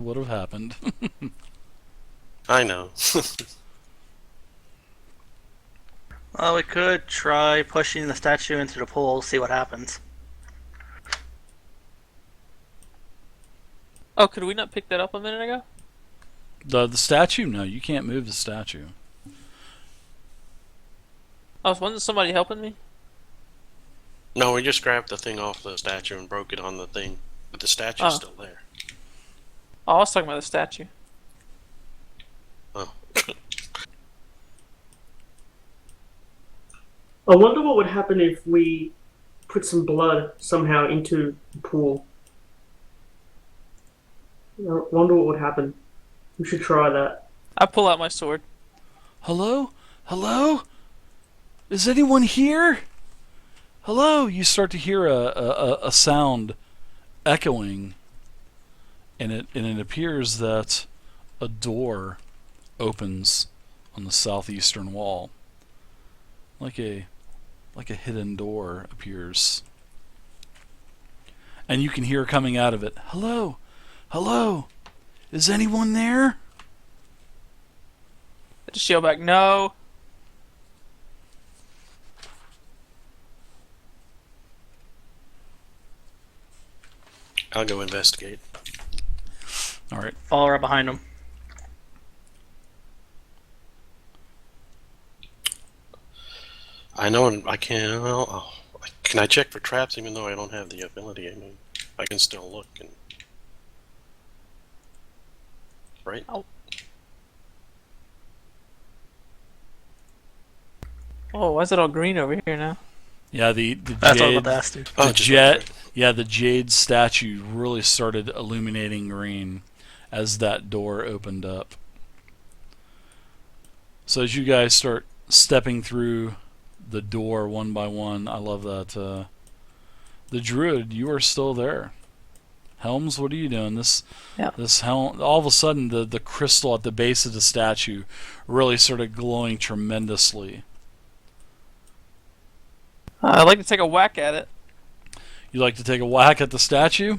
would have happened. I know. Well, we could try pushing the statue into the pool, see what happens. Oh, could we not pick that up a minute ago? The statue? No, you can't move the statue. Oh, wasn't somebody helping me? No, we just grabbed the thing off the statue and broke it on the thing, but the statue's Oh. still there. Oh, I was talking about the statue. Oh. I wonder what would happen if we put some blood somehow into the pool. I wonder what would happen. We should try that. I pull out my sword. Hello? Hello? Is anyone here? Hello? You start to hear a sound echoing, and it appears that a door opens on the southeastern wall. Like a hidden door appears. And you can hear coming out of it, "Hello? Hello? Is anyone there?" I just yell back, no. I'll go investigate. Alright. Follow right behind him. I know I can. Oh, can I check for traps even though I don't have the ability? I mean, I can still look and. Right? Oh, why is it all green over here now? Yeah, the That's all jade, the bastard. the just jet, wondering. yeah, the jade statue really started illuminating green as that door opened up. So as you guys start stepping through the door one by one, I love that. The druid, you are still there. Helms, what are you doing? Yeah. This helm, all of a sudden, the crystal at the base of the statue really started glowing tremendously. I'd like to take a whack at it. You like to take a whack at the statue?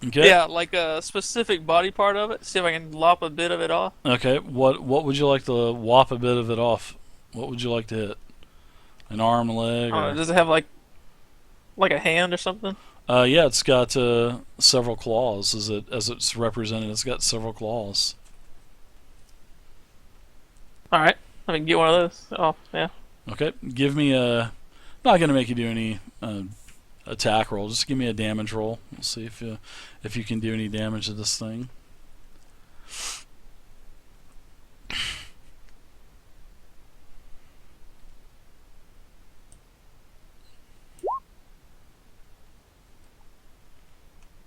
Okay. Yeah, like a specific body part of it. See if I can lop a bit of it off. Okay. What would you like to whop a bit of it off? What would you like to hit? An arm, a leg? I don't know, does it have like a hand or something? Yeah, it's got several claws. As it's represented, it's got several claws. All right, let me get one of those. Oh, yeah. Okay. Give me a. Not gonna make you do any attack roll. Just give me a damage roll. We'll see if you can do any damage to this thing.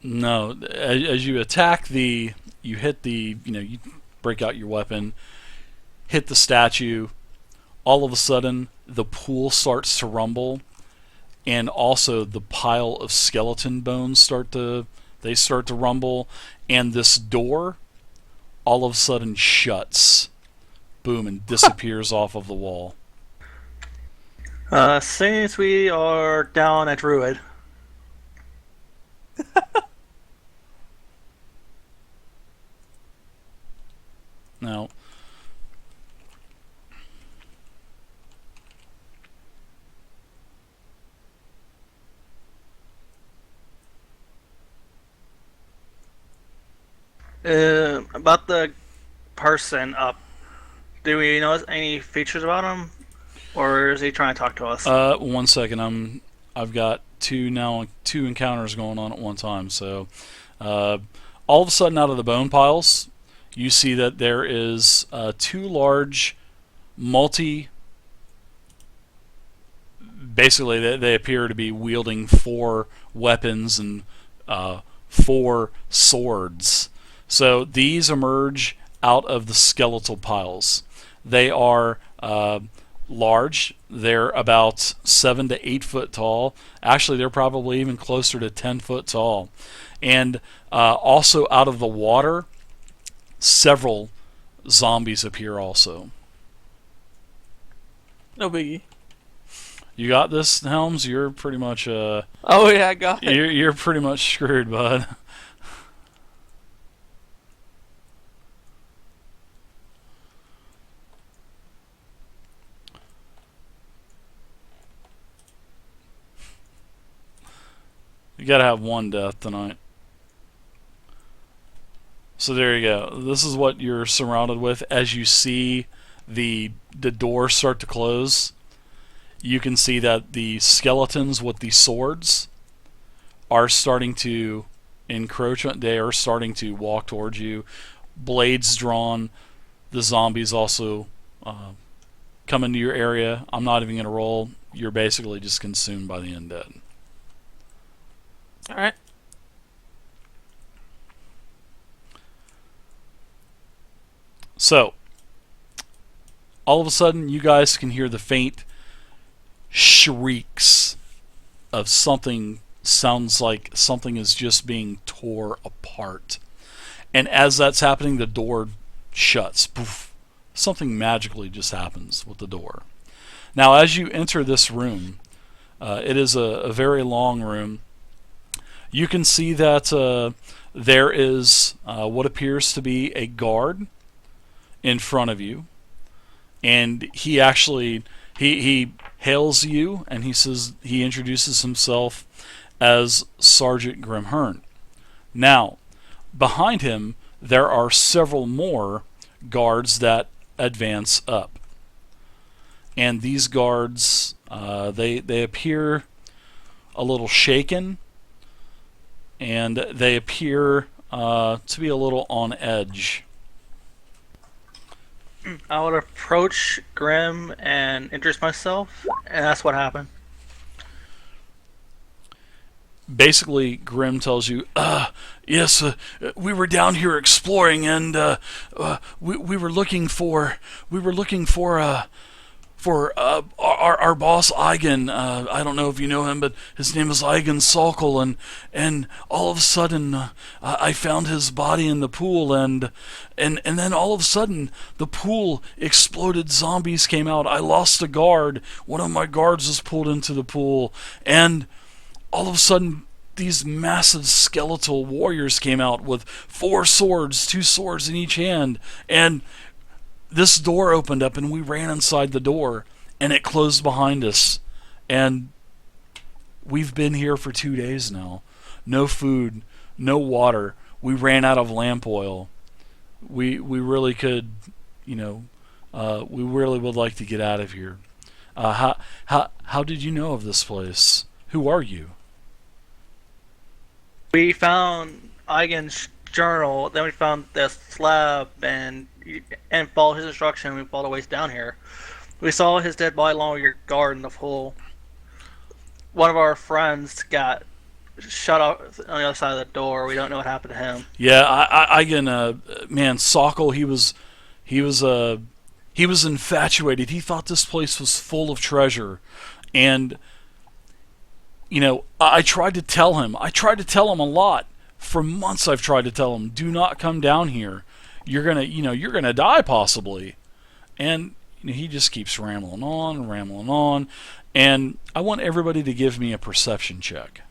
No, as you attack you hit you break out your weapon, hit the statue. All of a sudden, the pool starts to rumble, and also the pile of skeleton bones start to rumble, and this door all of a sudden shuts, boom, and disappears off of the wall. Since we are down at Druid, Now, about the person up, do we know any features about him? Or is he trying to talk to us? 1 second. I've got two encounters going on at one time. So, all of a sudden, out of the bone piles, you see that there is two large multi. Basically, they appear to be wielding 4 weapons and 4 swords. So these emerge out of the skeletal piles. They are large. They're about 7 to 8 foot tall. Actually, they're probably even closer to 10 foot tall. And also out of the water, several zombies appear also. No biggie. You got this, Helms? You're pretty much Oh yeah, I got it. you're pretty much screwed, bud. gotta have one death tonight. So there you go. This is what you're surrounded with as you see the door start to close. You can see that the skeletons with the swords are starting to encroach. They are starting to walk towards you. Blades drawn. The zombies also come into your area. I'm not even going to roll. You're basically just consumed by the undead. Alright. So, all of a sudden, you guys can hear the faint shrieks of something. Sounds like something is just being tore apart. And as that's happening, the door shuts. Poof. Something magically just happens with the door. Now, as you enter this room, it is a very long room. You can see that there is what appears to be a guard in front of you, and he actually he hails you, and he introduces himself as Sergeant Grimhern. Now, behind him there are several more guards that advance up, and these guards they appear a little shaken, and they appear to be a little on edge. I would approach Grim and introduce myself, and that's what happened. Basically, Grim tells you, yes, we were down here exploring, and we were looking for our boss Eigen. I don't know if you know him, but his name is Eigen Sokol, and all of a sudden I found his body in the pool, and then all of a sudden the pool exploded. Zombies came out. I lost a guard. One of my guards was pulled into the pool, and all of a sudden these massive skeletal warriors came out with 4 swords, 2 swords in each hand, and this door opened up, and we ran inside the door, and it closed behind us. And we've been here for 2 days now. No food, no water. We ran out of lamp oil. We really could, we really would like to get out of here. How did you know of this place? Who are you? We found Eigen's journal, then we found the slab, and followed his instruction. We followed the ways down here. We saw his dead body along with your guard in the pool. One of our friends got shut off on the other side of the door. We don't know what happened to him. Yeah, man, Sokol, he was infatuated. He thought this place was full of treasure, and I tried to tell him. I tried to tell him a lot. For months I've tried to tell him, do not come down here. You're gonna die possibly. And he just keeps rambling on. And I want everybody to give me a perception check.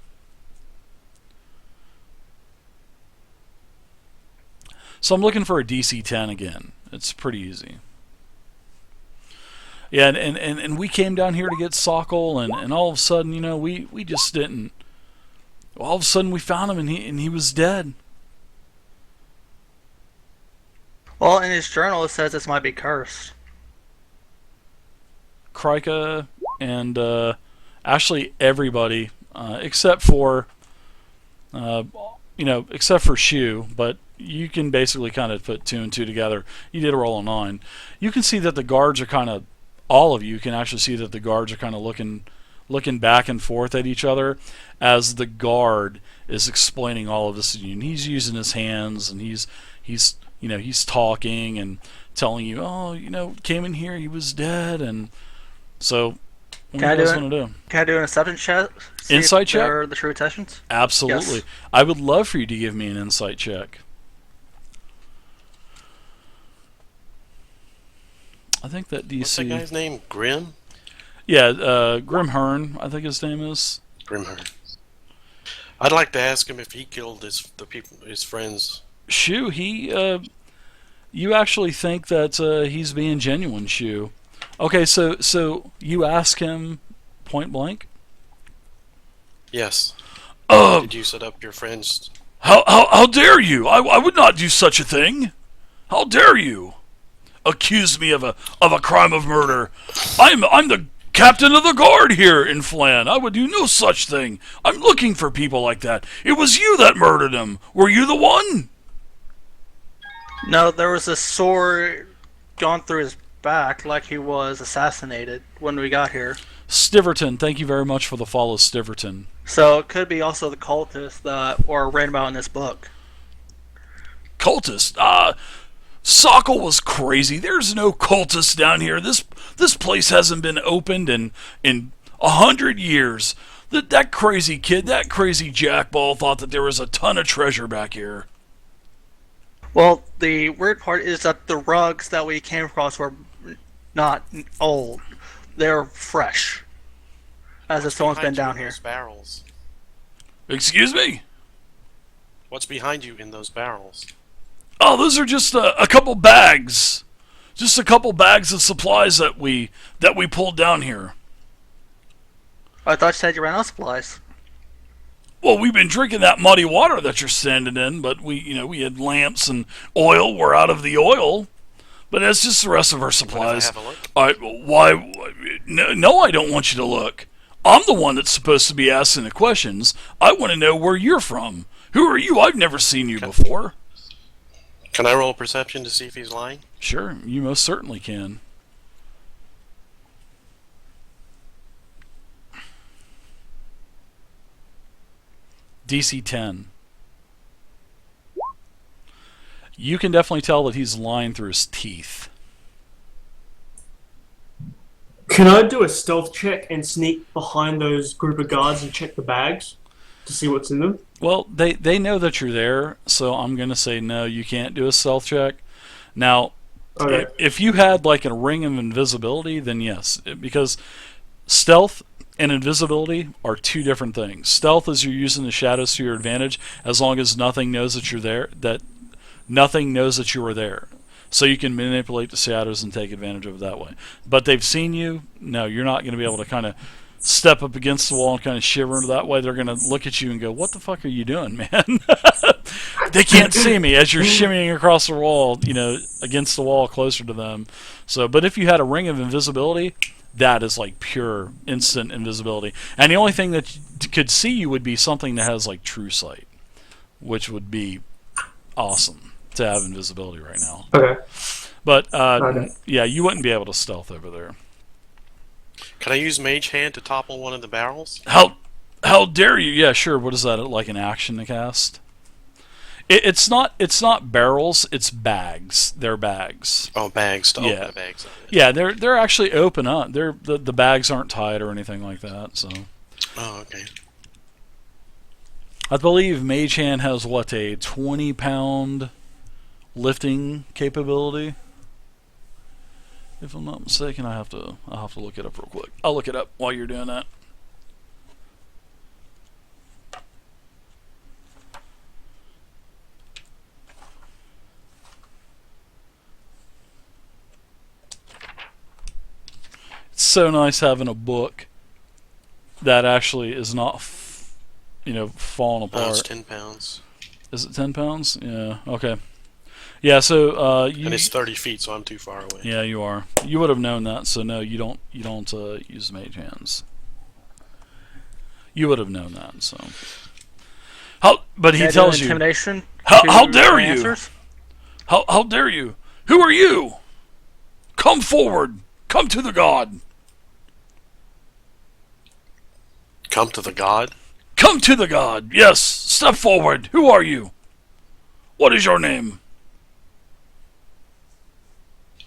So I'm looking for a DC 10 again. It's pretty easy. Yeah, and we came down here to get Sokol, and all of a sudden, we just didn't. All of a sudden, we found him, and he was dead. Well, in his journal, it says this might be cursed. Krika and actually everybody, except for Shu, but you can basically kind of put 2 and 2 together. You did roll a 9. You can see that the guards are kind of, all of you can actually see that the guards are kind of looking back and forth at each other as the guard is explaining all of this to you. And he's using his hands, and he's talking and telling you, came in here, he was dead, and so what do you guys want to do? Can I do an acceptance check? Insight check? They're the true intentions? Absolutely. Yes. I would love for you to give me an insight check. I think that DC... What's that guy's name? Grim? Yeah, Grimhern, I think his name is. Grimhern. I'd like to ask him if he killed his friends. Shu, you actually think that he's being genuine, Shu. Okay, so you ask him point blank? Yes. Did you set up your friends? How dare you? I would not do such a thing. How dare you accuse me of a crime of murder? I'm the captain of the guard here in Flan. I would do no such thing. I'm looking for people like that. It was you that murdered him. Were you the one? No, there was a sword gone through his back like he was assassinated when we got here. Stiverton, thank you very much for the follow, Stiverton. So it could be also the cultists that were written about in this book. Cultist? Sokol was crazy. There's no cultists down here. This place hasn't been opened in 100 years. That crazy kid, that crazy jackball thought that there was a ton of treasure back here. Well, the weird part is that the rugs that we came across were not old. They're fresh. As if someone's been down here. Those barrels. Excuse me? What's behind you in those barrels? Oh, those are just a couple bags. Just a couple bags of supplies that we pulled down here. I thought you said you ran out of supplies. Well, we've been drinking that muddy water that you're standing in, but we had lamps and oil. We're out of the oil, but that's just the rest of our supplies. Have a look? Why? No, I don't want you to look. I'm the one that's supposed to be asking the questions. I want to know where you're from. Who are you? I've never seen you before. Can I roll perception to see if he's lying? Sure, you most certainly can. DC 10. You can definitely tell that he's lying through his teeth. Can I do a stealth check and sneak behind those group of guards and check the bags to see what's in them? Well, they know that you're there, so I'm going to say no, you can't do a stealth check. Now, Okay. if you had like a ring of invisibility, then yes, because stealth and invisibility are two different things. Stealth is you're using the shadows to your advantage as long as nothing knows that you're there, that nothing knows that you are there. So you can manipulate the shadows and take advantage of it that way. But they've seen you. No, you're not going to be able to kind of step up against the wall and kind of shiver that way. They're going to look at you and go, "What the fuck are you doing, man?" They can't see me as you're shimmying across the wall, against the wall closer to them. So, but if you had a ring of invisibility, that is like pure instant invisibility. And the only thing that could see you would be something that has like true sight, which would be awesome to have invisibility right now. Okay. But Okay. yeah, you wouldn't be able to stealth over there. Can I use Mage Hand to topple one of the barrels? How dare you? Yeah, sure. What is that? Like an action to cast? It's not barrels. It's bags. They're bags. Oh, bags to open Yeah. the bags. Yeah, they're actually open up. The bags aren't tied or anything like that. So Oh, okay. I believe Mage Hand has a 20-pound lifting capability. If I'm not mistaken, I'll have to look it up real quick. I'll look it up while you're doing that. It's so nice having a book that actually is not, falling Oh, it's apart. 10 pounds. Is it 10 pounds? Yeah. Okay. Yeah. So you. And it's 30 feet, so I'm too far away. Yeah, you are. You would have known that. So no, you don't. You don't use mage hands. You would have known that. So. But he Can I do tells you. intimidation. How to dare my you? answers? How dare you? Who are you? Come forward. Come to the god. Come to the god? Come to the god. Yes. Step forward. Who are you? What is your name?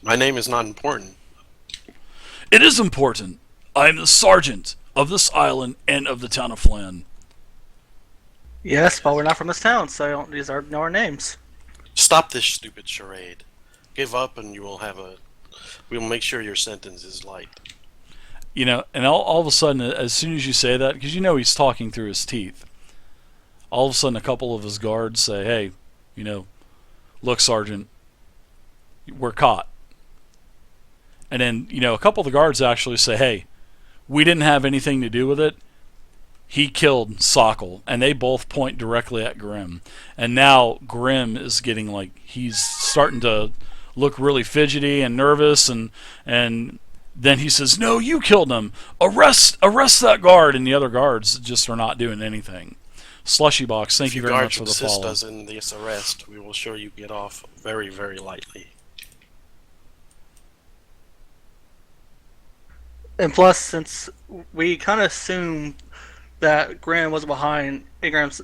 My name is not important. It is important. I am the sergeant of this island and of the town of Flan. Yes, but we're not from this town, so these are know our names. Stop this stupid charade. Give up and you will have we will make sure your sentence is light. And all of a sudden, as soon as you say that, because he's talking through his teeth, all of a sudden a couple of his guards say, "Hey, look, Sergeant, we're caught." And then, a couple of the guards actually say, "Hey, we didn't have anything to do with it. he killed Sokol, and they both point directly at Grim. And now Grim is getting like, he's starting to look really fidgety and nervous, and then he says, "No, you killed him. Arrest that guard." And the other guards just are not doing anything. Slushy Box, thank you very much for the If you guards follow. assist us in this arrest, we will sure you get off very, very lightly. And plus, since we kind of assumed that Graham was behind Ingram's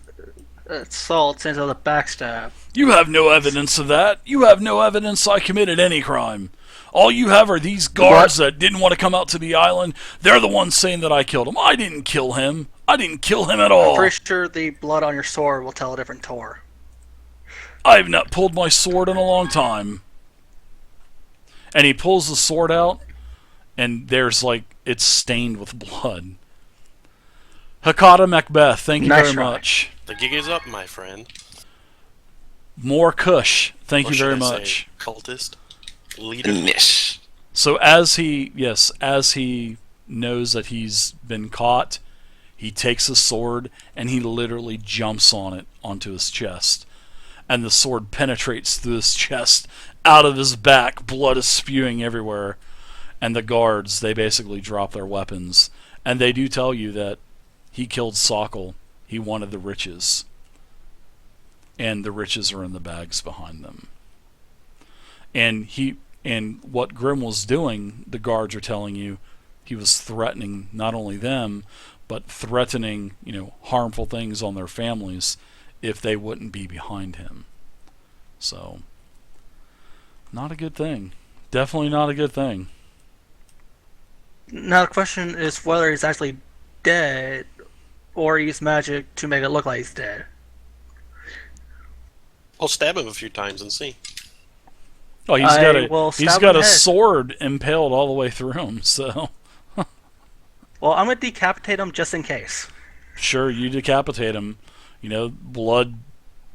assault into the backstab. You have no evidence of that. You have no evidence I committed any crime. All you have are these guards that didn't want to come out to the island. They're the ones saying that I killed him. I didn't kill him. I didn't kill him at all. I'm pretty sure the blood on your sword will tell a different story. I've not pulled my sword in a long time. And he pulls the sword out, and there's like, it's stained with blood. Hakata Macbeth, thank you Nice very try. much. The gig is up, my friend. More Kush, thank Or you should very I say much. cultist. Leader. Miss. So as he knows that he's been caught, he takes a sword and he literally jumps on it onto his chest. And the sword penetrates through his chest, out of his back, blood is spewing everywhere. And the guards, they basically drop their weapons. And they do tell you that he killed Sokol. He wanted the riches. And the riches are in the bags behind them. And what Grim was doing, the guards are telling you, he was threatening not only them, but threatening, harmful things on their families if they wouldn't be behind him. So, not a good thing. Definitely not a good thing. Now the question is whether he's actually dead, or use magic to make it look like he's dead. I'll stab him a few times and see. Oh, he's I will got stab a him in the head. sword impaled all the way through him. So, Well, I'm gonna decapitate him just in case. sure, you decapitate him. Blood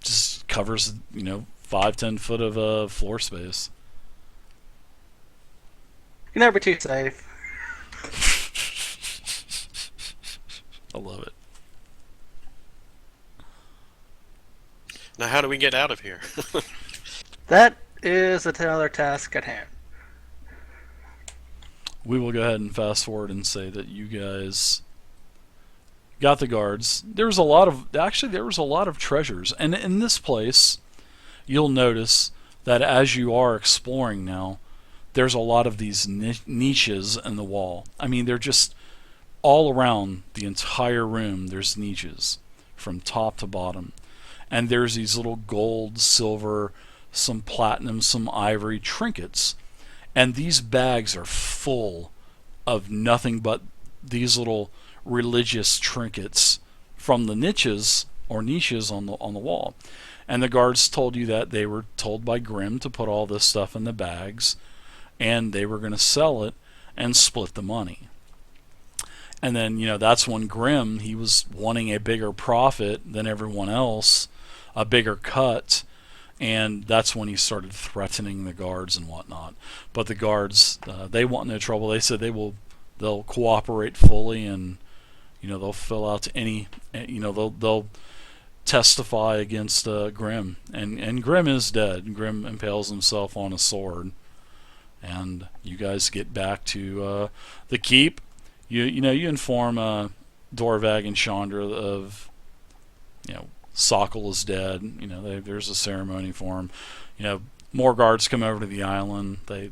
just covers 5-10 foot of floor space. You can never be too safe. I love it. Now, how do we get out of here? That is another task at hand. We will go ahead and fast forward and say that you guys got the guards. There was a lot of treasures, and in this place, you'll notice that as you are exploring now, there's a lot of these niches in the wall. I mean, they're just all around the entire room. There's niches from top to bottom, and there's these little gold, silver, some platinum, some ivory trinkets. And these bags are full of nothing but these little religious trinkets from the niches on the wall. And the guards told you that they were told by Grim to put all this stuff in the bags, and they were going to sell it and split the money. And then, that's when Grim, he was wanting a bigger profit than everyone else, a bigger cut. And that's when he started threatening the guards and whatnot. But the guards, they want no trouble. They said they'll cooperate fully, and they'll fill out any, they'll testify against Grim. And Grim is dead. Grim impales himself on a sword. And you guys get back to the keep. You inform Dorvag and Chandra of Sokol is dead. There's a ceremony for him. More guards come over to the island. They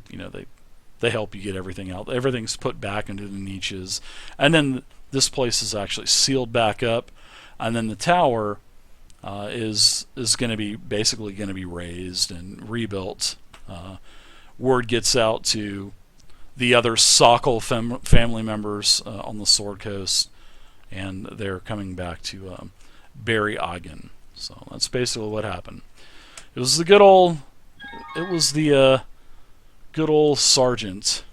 help you get everything out. Everything's put back into the niches, and then this place is actually sealed back up. And then the tower is going to be basically going to be raised and rebuilt. Word gets out to the other Sokol family members on the Sword Coast, and they're coming back to Barry Ogden. So that's basically what happened. It was the good old sergeant.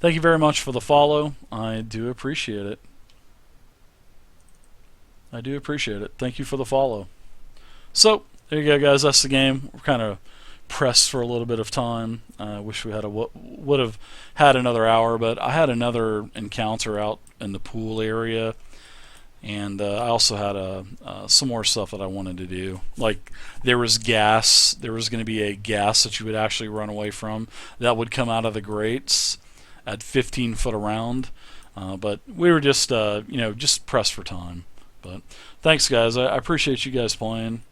Thank you very much for the follow. I do appreciate it. Thank you for the follow. So there you go, guys. That's the game. We're kind of pressed for a little bit of time. I wish we would have had another hour, but I had another encounter out in the pool area and I also had some more stuff that I wanted to do. Like there was gas. There was going to be a gas that you would actually run away from that would come out of the grates at 15 foot around. But we were just just pressed for time. But thanks, guys. I appreciate you guys playing.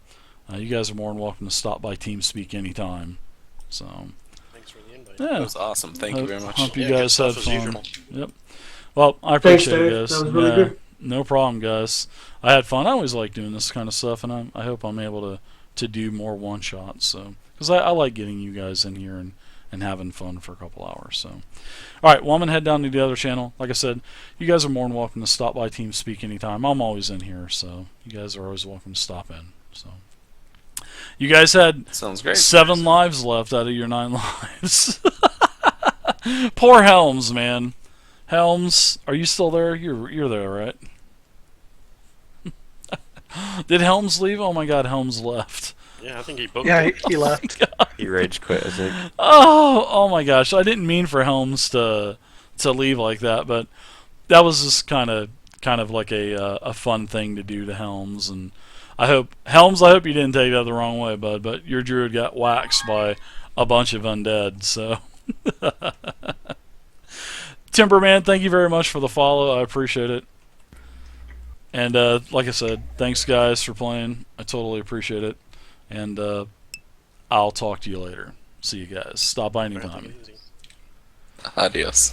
You guys are more than welcome to stop by TeamSpeak anytime. So Thanks for the invite. yeah, That was awesome. Thank you very much. hope you Yeah, good guys had stuff as fun. usual. Yep. Well, I Thanks, appreciate it, Dave. guys. That was really Yeah, good. no problem, guys. I had fun. I always like doing this kind of stuff, and I hope I'm able to do more one shots. So because I like getting you guys in here and having fun for a couple hours. So, all right, well, I'm gonna head down to the other channel. Like I said, you guys are more than welcome to stop by TeamSpeak anytime. I'm always in here, so you guys are always welcome to stop in. So, you guys had Sounds great. 7 lives left out of your 9 lives. Poor Helms, man. Helms, are you still there? You're there, right? Did Helms leave? Oh my God, Helms left. Yeah, I think he booked Yeah, it. he left. He rage quit, I think. Oh my gosh, I didn't mean for Helms to leave like that, but that was just kind of like a fun thing to do to Helms, and I hope you didn't take that the wrong way, bud. But your druid got waxed by a bunch of undead, so. Timberman, thank you very much for the follow. I appreciate it. And like I said, thanks guys for playing. I totally appreciate it. And I'll talk to you later. See you guys. Stop by anytime. Adios.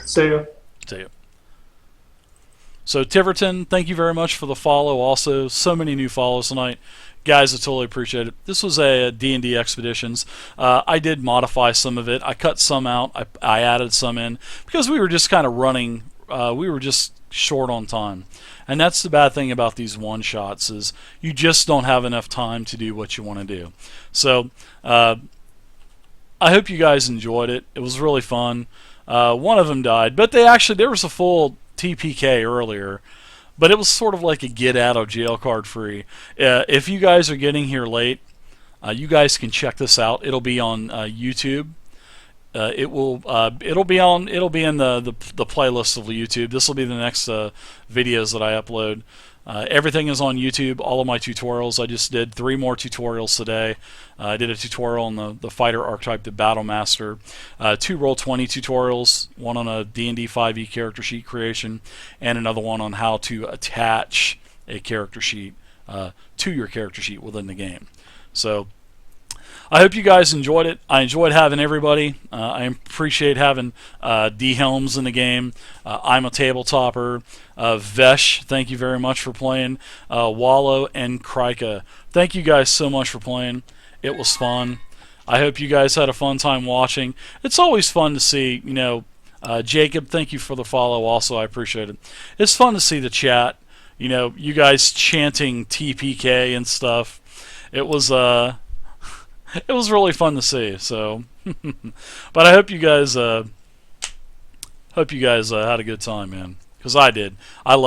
See ya. See you. So Tiverton, thank you very much for the follow. Also, so many new follows tonight. Guys, I totally appreciate it. This was a D&D Expeditions. I did modify some of it. I cut some out. I added some in because we were just kind of running. We were just short on time. And that's the bad thing about these one-shots is you just don't have enough time to do what you want to do. So I hope you guys enjoyed it. It was really fun. One of them died, but there was a full TPK earlier, but it was sort of like a get out of jail card free. If you guys are getting here late, you guys can check this out. It'll be on YouTube. It'll be in the playlist of YouTube. This will be the next videos that I upload. Everything is on YouTube. All of my tutorials. I just did 3 more tutorials today. I did a tutorial on the fighter archetype, the Battle Master. 2 Roll20 tutorials. One on a D&D 5e character sheet creation, and another one on how to attach a character sheet to your character sheet within the game. So I hope you guys enjoyed it. I enjoyed having everybody. I appreciate having Dhelms in the game. Imatabletopper. Vesh, thank you very much for playing. Wollow and Krika. Thank you guys so much for playing. It was fun. I hope you guys had a fun time watching. It's always fun to see, Jacob, thank you for the follow also. I appreciate it. It's fun to see the chat. You guys chanting TPK and stuff. It was really fun to see. So, but I hope you guys had a good time, man. Because I did. I love